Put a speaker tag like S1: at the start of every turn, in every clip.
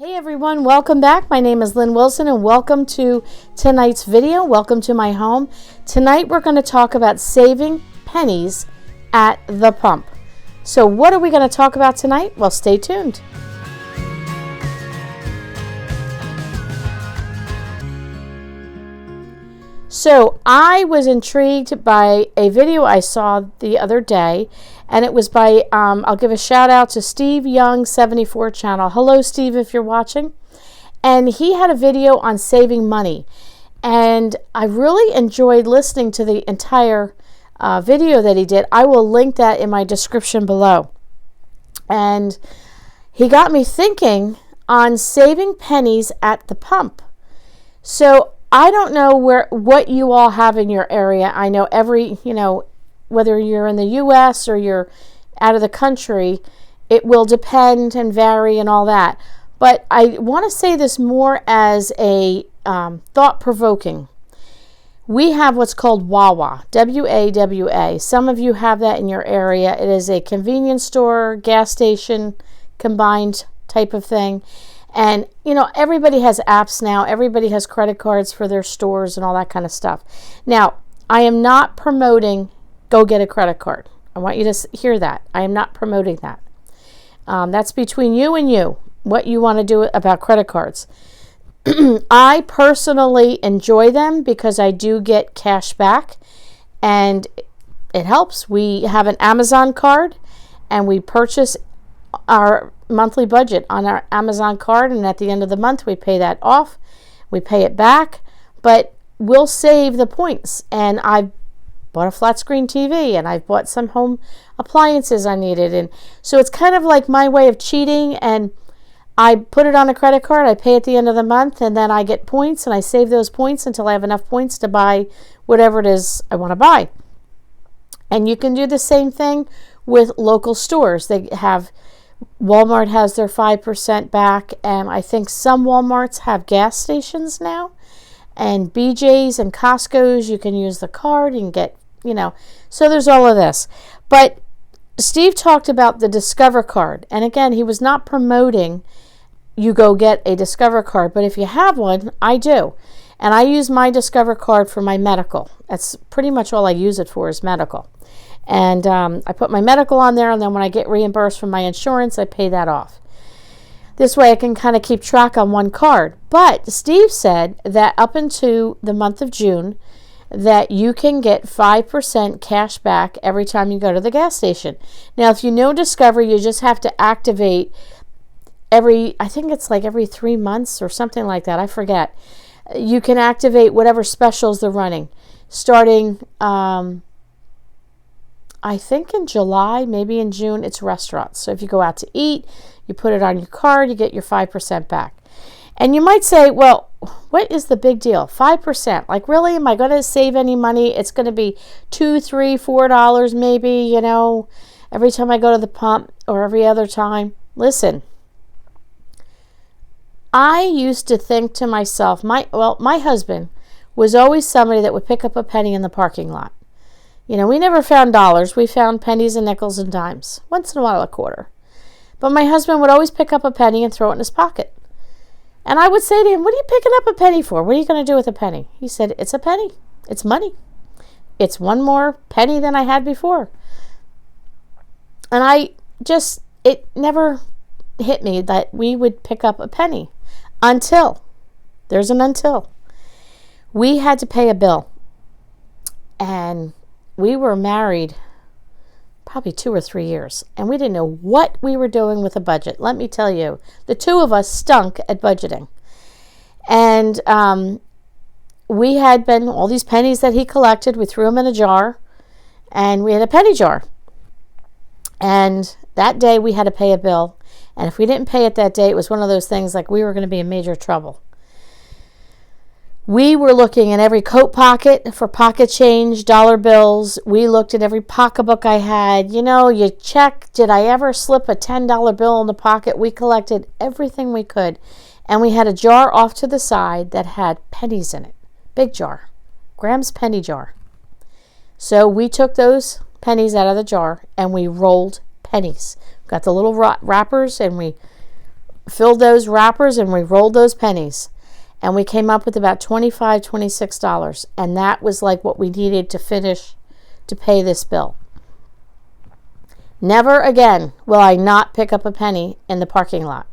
S1: Hey everyone, welcome back. My name is Lynn Wilson and welcome to tonight's video. Welcome to my home. Tonight we're going to talk about saving pennies at the pump. So what are we going to talk about tonight? Well, stay tuned. So I was intrigued by a video I saw the other day, and it was by, I'll give a shout out to Steve Young 74 channel. Hello, Steve, if you're watching. And he had a video on saving money. And I really enjoyed listening to the entire video that he did. I will link that in my description below. And he got me thinking on saving pennies at the pump. So I don't know what you all have in your area. I know whether you're in the U.S. or you're out of the country, it will depend and vary and all that. But I want to say this more as a thought-provoking. We have what's called Wawa, W-A-W-A. Some of you have that in your area. It is a convenience store, gas station, combined type of thing. And, everybody has apps now. Everybody has credit cards for their stores and all that kind of stuff. Now, I am not promoting go get a credit card. I want you to hear that. I am not promoting that. That's between you and you, what you want to do about credit cards. I personally enjoy them because I do get cash back, and it helps. We have an Amazon card, and we purchase our monthly budget on our Amazon card, and at the end of the month we pay that off. We pay it back, but we'll save the points. And I've bought a flat screen TV, and I've bought some home appliances I needed, and so it's kind of like my way of cheating. And I put it on a credit card, I pay at the end of the month, and then I get points, and I save those points until I have enough points to buy whatever it is I want to buy. And you can do the same thing with local stores. Walmart has their 5% back, and I think some Walmarts have gas stations now, and BJ's and Costco's, you can use the card and get, so there's all of this. But Steve talked about the Discover card, and again, he was not promoting you go get a Discover card, but if you have one, I do. And I use my Discover card for my medical. That's pretty much all I use it for is medical. And I put my medical on there, and then when I get reimbursed from my insurance, I pay that off. This way I can kind of keep track on one card. But Steve said that up into the month of June, that you can get 5% cash back every time you go to the gas station. Now, if you know Discover, you just have to activate I think it's like every 3 months or something like that. I forget. You can activate whatever specials they're running, starting I think in July, maybe in June, it's restaurants. So if you go out to eat, you put it on your card, you get your 5% back. And you might say, well, what is the big deal? 5%. Like, really? Am I going to save any money? It's going to be $2, $3, $4 maybe, every time I go to the pump or every other time. Listen, I used to think to myself, my husband was always somebody that would pick up a penny in the parking lot. We never found dollars. We found pennies and nickels and dimes. Once in a while, a quarter. But my husband would always pick up a penny and throw it in his pocket. And I would say to him, what are you picking up a penny for? What are you going to do with a penny? He said, it's a penny. It's money. It's one more penny than I had before. And it never hit me that we would pick up a penny until we had to pay a bill. And we were married probably 2 or 3 years, and we didn't know what we were doing with a budget. Let me tell you, the two of us stunk at budgeting. And we had been, all these pennies that he collected, we threw them in a jar, and we had a penny jar. And that day we had to pay a bill, and if we didn't pay it that day, it was one of those things like we were going to be in major trouble. We were looking in every coat pocket for pocket change, dollar bills. We looked at every pocketbook I had. You check, did I ever slip a $10 bill in the pocket? We collected everything we could. And we had a jar off to the side that had pennies in it. Big jar. Graham's penny jar. So we took those pennies out of the jar and we rolled pennies. Got the little wrappers and we filled those wrappers and we rolled those pennies. And we came up with about $25, $26. And that was like what we needed to pay this bill. Never again will I not pick up a penny in the parking lot.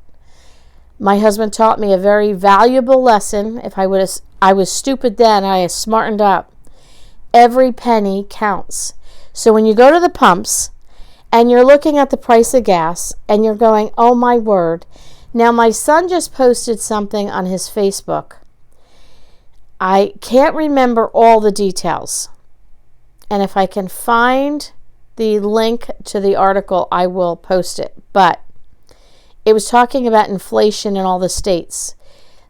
S1: My husband taught me a very valuable lesson. I was stupid then, I smartened up. Every penny counts. So when you go to the pumps and you're looking at the price of gas and you're going, oh my word. Now my son just posted something on his Facebook. I can't remember all the details. And if I can find the link to the article, I will post it. But it was talking about inflation in all the states.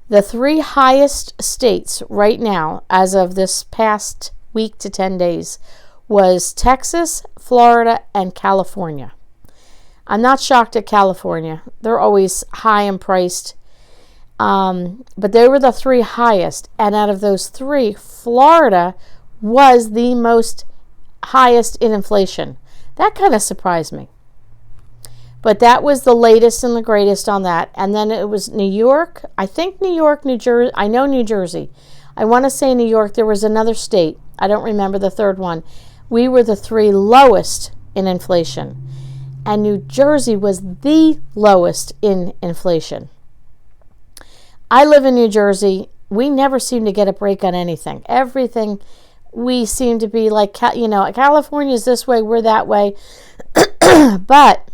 S1: The 3 highest states right now, as of this past week to 10 days, was Texas, Florida, and California. I'm not shocked at California. They're always high and priced. But they were the 3 highest. And out of those 3, Florida was the most highest in inflation. That kind of surprised me. But that was the latest and the greatest on that. And then it was New York. I think New York, New Jersey. I know New Jersey. I want to say New York. There was another state. I don't remember the third one. We were the 3 lowest in inflation. And New Jersey was the lowest in inflation. I live in New Jersey. We never seem to get a break on anything. Everything, we seem to be like, California's this way, we're that way. But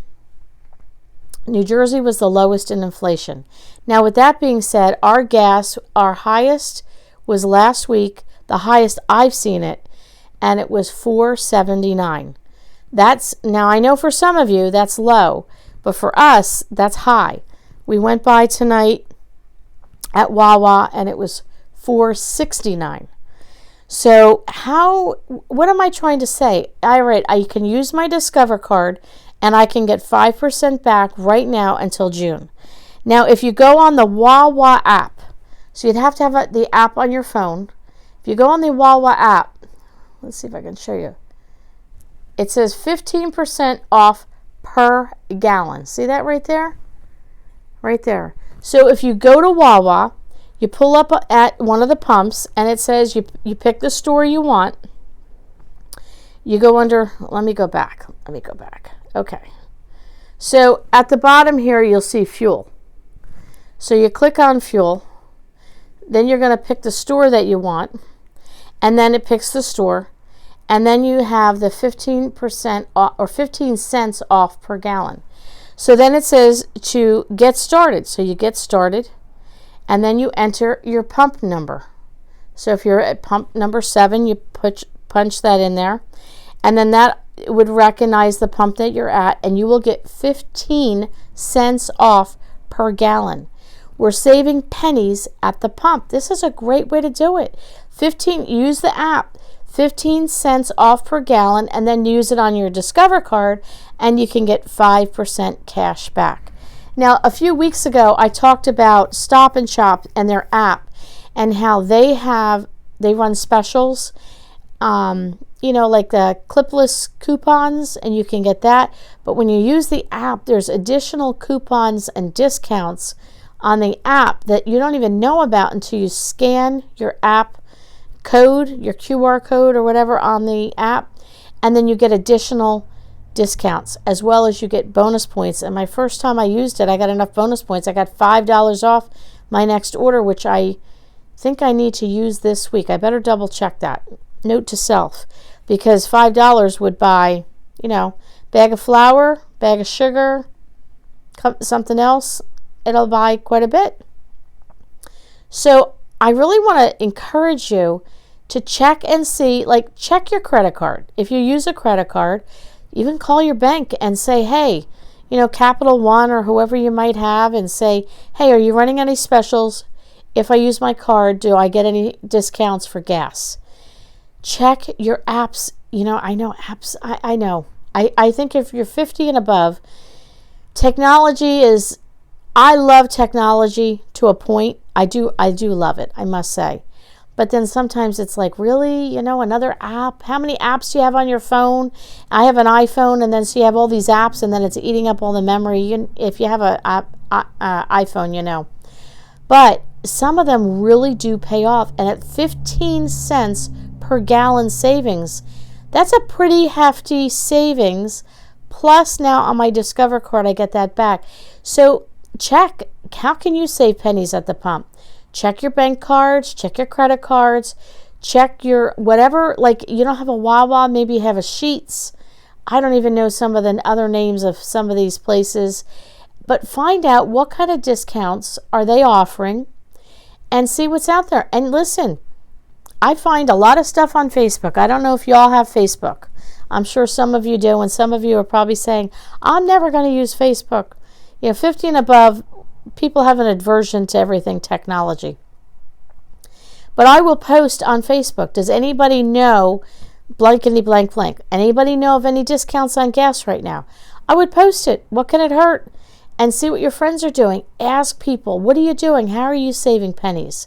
S1: New Jersey was the lowest in inflation. Now, with that being said, our gas, our highest was last week, the highest I've seen it, and it was $4.79. Now I know for some of you that's low, but for us, that's high. We went by tonight at Wawa and it was $4.69. So what am I trying to say? I can use my Discover card and I can get 5% back right now until June. Now, if you go on the Wawa app, so you'd have to have the app on your phone. If you go on the Wawa app, let's see if I can show you. It says 15% off per gallon. See that right there? Right there. So if you go to Wawa, you pull up at one of the pumps, and it says you pick the store you want. You go under, let me go back. Okay. So at the bottom here, you'll see fuel. So you click on fuel. Then you're going to pick the store that you want. And then it picks the store. And then you have the 15% off, or 15 cents off per gallon. So then it says to get started. So you get started. And then you enter your pump number. So if you're at pump number 7, you punch that in there. And then that would recognize the pump that you're at. And you will get 15 cents off per gallon. We're saving pennies at the pump. This is a great way to do it. Use the app. 15 cents off per gallon, and then use it on your Discover card, and you can get 5% cash back. Now, a few weeks ago, I talked about Stop and Shop and their app, and how they run specials, like the clipless coupons, and you can get that. But when you use the app, there's additional coupons and discounts on the app that you don't even know about until you scan your app code, your QR code or whatever on the app, and then you get additional discounts, as well as you get bonus points. And my first time I used it, I got enough bonus points. I got $5 off my next order, which I think I need to use this week. I better double check that. Note to self, because $5 would buy, bag of flour, bag of sugar, something else. It'll buy quite a bit. So I really want to encourage you to check and see, check your credit card. If you use a credit card, even call your bank and say, hey, Capital One or whoever you might have, and say, hey, are you running any specials? If I use my card, do I get any discounts for gas? Check your apps. I know apps. I know. I think if you're 50 and above, I love technology to a point. I do love it, I must say. But then sometimes it's like, really, you know, another app? How many apps do you have on your phone? I have an iPhone, and then so you have all these apps, and then it's eating up all the memory. If you have an iPhone, you know. But some of them really do pay off. And at 15 cents per gallon savings, that's a pretty hefty savings. Plus now on my Discover card, I get that back. So check, how can you save pennies at the pump? Check your bank cards, check your credit cards, check your whatever, like you don't have a Wawa, maybe you have a Sheets. I don't even know some of the other names of some of these places. But find out what kind of discounts are they offering and see what's out there. And listen, I find a lot of stuff on Facebook. I don't know if you all have Facebook. I'm sure some of you do, and some of you are probably saying, I'm never going to use Facebook. You know, 50 and above, people have an aversion to everything technology. But I will post on Facebook. Does anybody know blankety blank blank? Anybody know of any discounts on gas right now? I would post it. What can it hurt? And see what your friends are doing. Ask people, what are you doing? How are you saving pennies?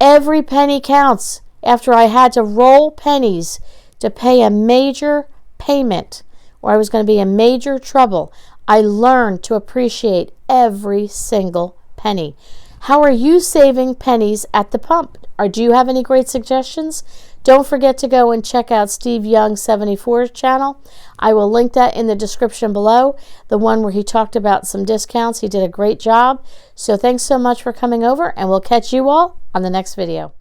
S1: Every penny counts. After I had to roll pennies to pay a major payment, or I was going to be in major trouble, I learned to appreciate every single penny. How are you saving pennies at the pump? Or do you have any great suggestions? Don't forget to go and check out Steve Young 74's channel. I will link that in the description below, the one where he talked about some discounts. He did a great job. So thanks so much for coming over, and we'll catch you all on the next video.